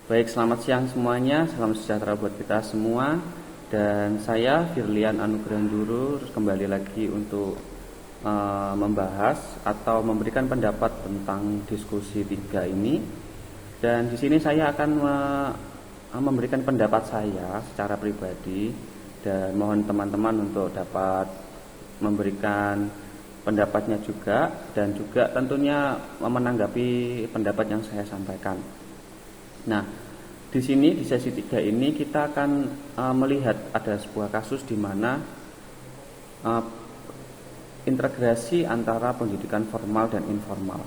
Baik, selamat siang semuanya, salam sejahtera buat kita semua. Dan saya Firlian Anugranduru kembali lagi untuk membahas atau memberikan pendapat tentang diskusi 3 ini. Dan di sini saya akan memberikan pendapat saya secara pribadi dan mohon teman-teman untuk dapat memberikan pendapatnya juga dan juga tentunya menanggapi pendapat yang saya sampaikan. Nah, di sini di sesi 3 ini kita akan melihat ada sebuah kasus di mana integrasi antara pendidikan formal dan informal.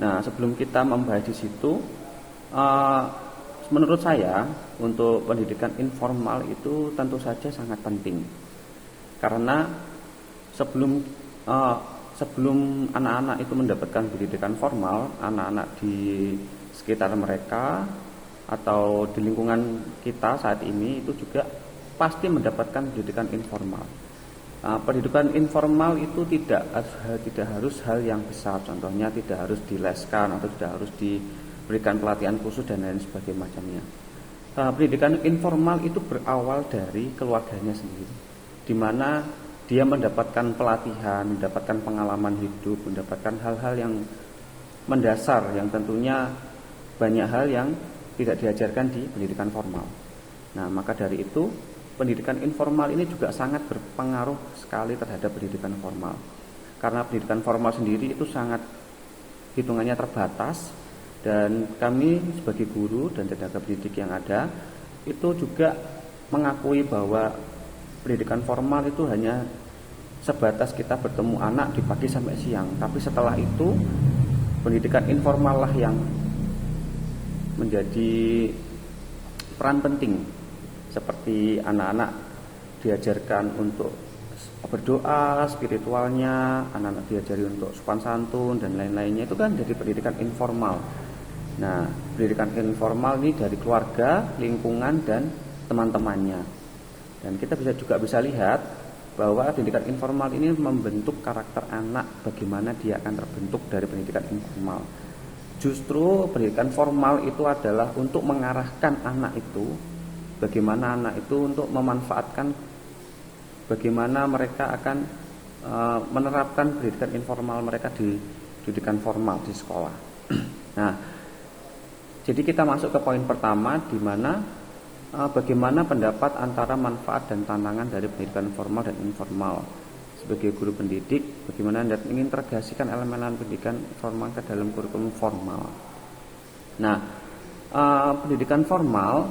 Nah, sebelum kita membahas di situ, menurut saya untuk pendidikan informal itu tentu saja sangat penting. Karena sebelum anak-anak itu mendapatkan pendidikan formal, anak-anak di sekitar mereka atau di lingkungan kita saat ini itu juga pasti mendapatkan pendidikan informal. Pendidikan informal itu tidak harus hal yang besar, contohnya tidak harus dileskan atau tidak harus diberikan pelatihan khusus dan lain sebagainya macamnya. Pendidikan informal itu berawal dari keluarganya sendiri, di mana dia mendapatkan pelatihan, mendapatkan pengalaman hidup, mendapatkan hal-hal yang mendasar yang tentunya banyak hal yang tidak diajarkan di pendidikan formal. Nah, maka dari itu pendidikan informal ini juga sangat berpengaruh sekali terhadap pendidikan formal. Karena pendidikan formal sendiri itu sangat hitungannya terbatas dan kami sebagai guru dan tenaga pendidik yang ada itu juga mengakui bahwa pendidikan formal itu hanya sebatas kita bertemu anak di pagi sampai siang. Tapi setelah itu pendidikan informal lah yang menjadi peran penting, seperti anak-anak diajarkan untuk berdoa, spiritualnya, anak-anak diajari untuk sopan santun dan lain-lainnya, itu kan dari pendidikan informal. Nah, pendidikan informal ini dari keluarga, lingkungan dan teman-temannya. Dan kita juga bisa lihat bahwa pendidikan informal ini membentuk karakter anak, bagaimana dia akan terbentuk dari pendidikan informal. Justru pendidikan formal itu adalah untuk mengarahkan anak itu, bagaimana anak itu untuk memanfaatkan, bagaimana mereka akan menerapkan pendidikan informal mereka di pendidikan formal di sekolah. Nah, jadi kita masuk ke poin pertama, di mana bagaimana pendapat antara manfaat dan tantangan dari pendidikan formal dan informal. Sebagai guru pendidik, bagaimana Anda ingin integrasikan elemen pendidikan formal ke dalam kurikulum formal. Nah, pendidikan formal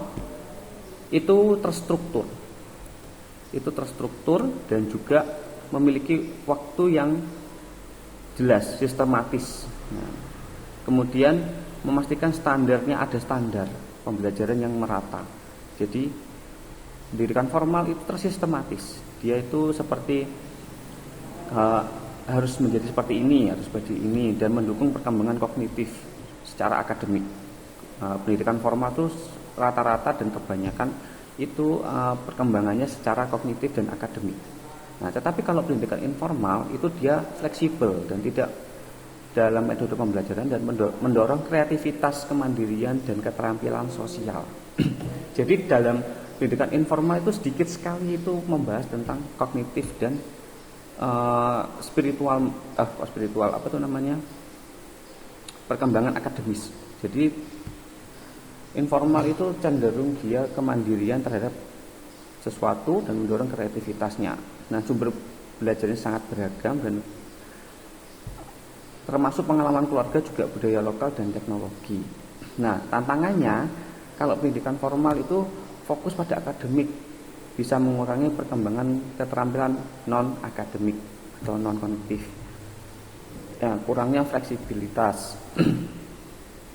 itu terstruktur dan juga memiliki waktu yang jelas, sistematis. Nah, kemudian memastikan standarnya ada standar pembelajaran yang merata. Jadi pendidikan formal itu tersistematis. Dia itu seperti harus menjadi seperti ini, harus seperti ini, dan mendukung perkembangan kognitif secara akademik. Pendidikan formal itu rata-rata dan kebanyakan itu perkembangannya secara kognitif dan akademik. Nah, tetapi kalau pendidikan informal itu dia fleksibel dan tidak dalam metode pembelajaran dan mendorong kreativitas, kemandirian dan keterampilan sosial. Jadi dalam pendidikan informal itu sedikit sekali itu membahas tentang kognitif dan spiritual perkembangan akademis. Jadi informal itu cenderung dia kemandirian terhadap sesuatu dan mendorong kreativitasnya. Nah, sumber belajarnya sangat beragam dan termasuk pengalaman keluarga, juga budaya lokal dan teknologi. Nah, tantangannya kalau pendidikan formal itu fokus pada akademik, bisa mengurangi perkembangan keterampilan non-akademik atau non-kognitif. Ya, kurangnya fleksibilitas.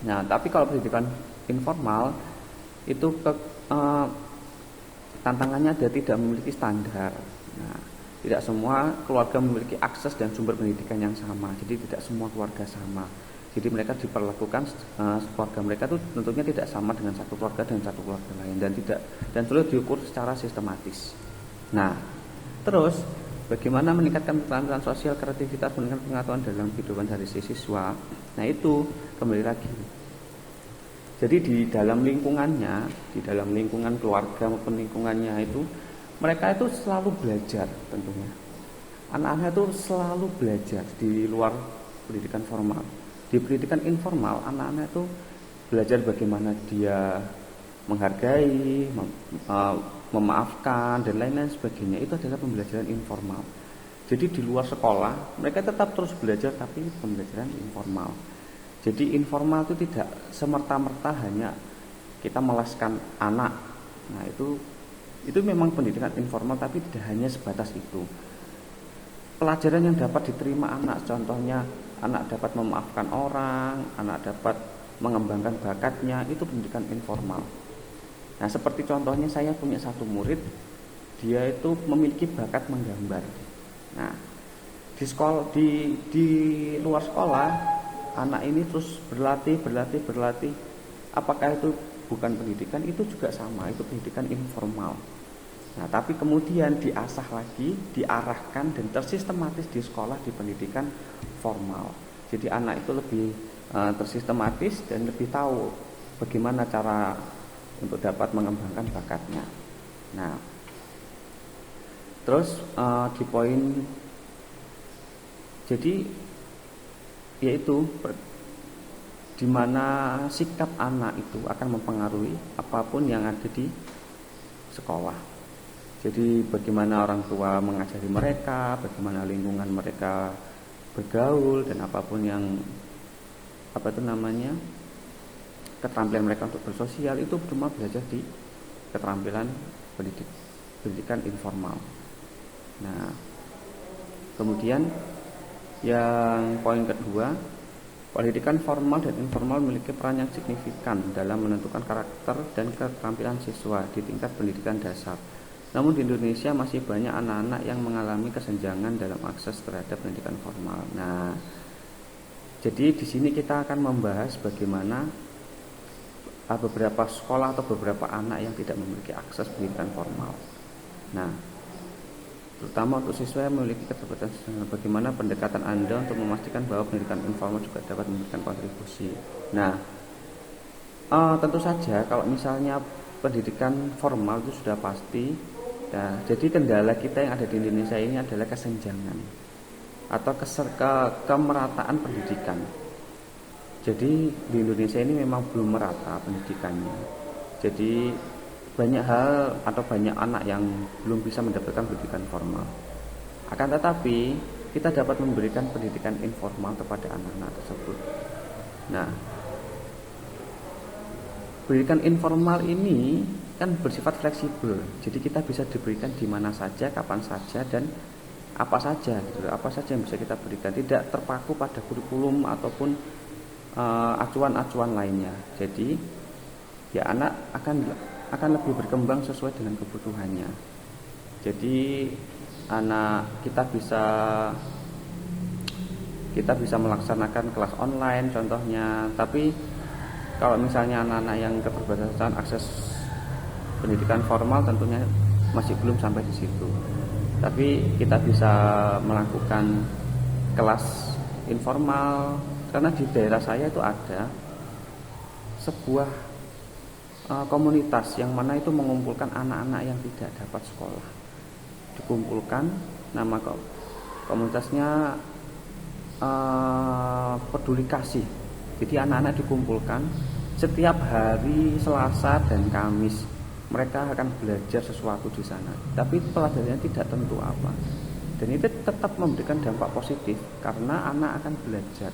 Nah, tapi kalau pendidikan informal itu tantangannya dia tidak memiliki standar. Nah, tidak semua keluarga memiliki akses dan sumber pendidikan yang sama. Jadi tidak semua keluarga sama. Jadi mereka diperlakukan keluarga mereka itu tentunya tidak sama dengan satu keluarga dan satu keluarga lain dan sulit diukur secara sistematis. Nah, terus bagaimana meningkatkan keterampilan sosial, kreativitas, meningkatkan pengetahuan dalam kehidupan dari siswa. Nah, itu kembali lagi. Jadi di dalam lingkungannya, di dalam lingkungan keluarga maupun lingkungannya itu, mereka itu selalu belajar tentunya. Anak-anak itu selalu belajar di luar pendidikan formal. Di pendidikan informal, anak-anak itu belajar bagaimana dia menghargai, memaafkan, dan lain-lain sebagainya. Itu adalah pembelajaran informal. Jadi di luar sekolah, mereka tetap terus belajar, tapi pembelajaran informal. Jadi informal itu tidak semerta-merta hanya kita melaskan anak. Nah itu memang pendidikan informal, tapi tidak hanya sebatas itu. Pelajaran yang dapat diterima anak, contohnya anak dapat memaafkan orang, anak dapat mengembangkan bakatnya, itu pendidikan informal. Nah seperti contohnya saya punya satu murid, dia itu memiliki bakat menggambar. Nah di sekolah, di luar sekolah, anak ini terus berlatih. Apakah itu bukan pendidikan? Itu juga sama, itu pendidikan informal. Nah tapi kemudian diasah lagi, diarahkan dan tersistematis di sekolah, di pendidikan formal. Jadi anak itu lebih tersistematis dan lebih tahu bagaimana cara untuk dapat mengembangkan bakatnya. Nah terus di poin, jadi yaitu di mana sikap anak itu akan mempengaruhi apapun yang ada di sekolah. Jadi bagaimana orang tua mengajari mereka, bagaimana lingkungan mereka bergaul, dan apapun yang keterampilan mereka untuk bersosial, itu cuma belajar di keterampilan pendidikan informal. Nah kemudian yang poin kedua, pendidikan formal dan informal memiliki peran yang signifikan dalam menentukan karakter dan keterampilan siswa di tingkat pendidikan dasar. Namun di Indonesia masih banyak anak-anak yang mengalami kesenjangan dalam akses terhadap pendidikan formal. Nah, jadi di sini kita akan membahas bagaimana beberapa sekolah atau beberapa anak yang tidak memiliki akses pendidikan formal. Nah, terutama untuk siswa yang memiliki keterbatasan, bagaimana pendekatan Anda untuk memastikan bahwa pendidikan informal juga dapat memberikan kontribusi. Nah, tentu saja kalau misalnya pendidikan formal itu sudah pasti. Nah, jadi kendala kita yang ada di Indonesia ini adalah kesenjangan atau kemerataan pendidikan. Jadi di Indonesia ini memang belum merata pendidikannya. Jadi banyak hal atau banyak anak yang belum bisa mendapatkan pendidikan formal. Akan tetapi kita dapat memberikan pendidikan informal kepada anak-anak tersebut. Nah, pendidikan informal ini kan bersifat fleksibel. Jadi kita bisa diberikan di mana saja, kapan saja, dan apa saja gitu. Apa saja yang bisa kita berikan, tidak terpaku pada kurikulum ataupun acuan-acuan lainnya. Jadi ya anak akan lebih berkembang sesuai dengan kebutuhannya. Jadi anak kita bisa melaksanakan kelas online contohnya. Tapi kalau misalnya anak-anak yang keterbatasan akses pendidikan formal tentunya masih belum sampai di situ. Tapi kita bisa melakukan kelas informal, karena di daerah saya itu ada sebuah komunitas yang mana itu mengumpulkan anak-anak yang tidak dapat sekolah. Dikumpulkan, nama komunitasnya Peduli Kasih. Jadi anak-anak dikumpulkan setiap hari Selasa dan Kamis. Mereka akan belajar sesuatu di sana, tapi pelajarannya tidak tentu apa. Dan itu tetap memberikan dampak positif karena anak akan belajar.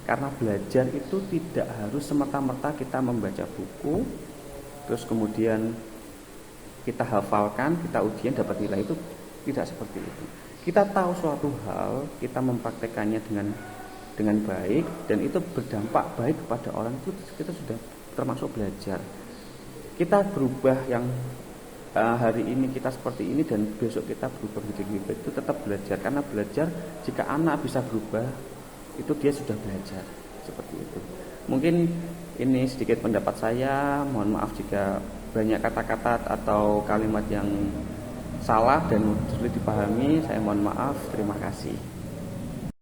Karena belajar itu tidak harus semata-merta kita membaca buku, terus kemudian kita hafalkan, kita ujian dapat nilai, itu tidak seperti itu. Kita tahu suatu hal, kita mempraktekannya dengan baik, dan itu berdampak baik kepada orang, itu kita sudah termasuk belajar. Kita berubah yang hari ini kita seperti ini dan besok kita berubah menjadi lebih baik, itu tetap belajar. Karena belajar, jika anak bisa berubah, itu dia sudah belajar. Seperti itu. Mungkin ini sedikit pendapat saya. Mohon maaf jika banyak kata-kata atau kalimat yang salah dan sulit dipahami. Saya mohon maaf. Terima kasih.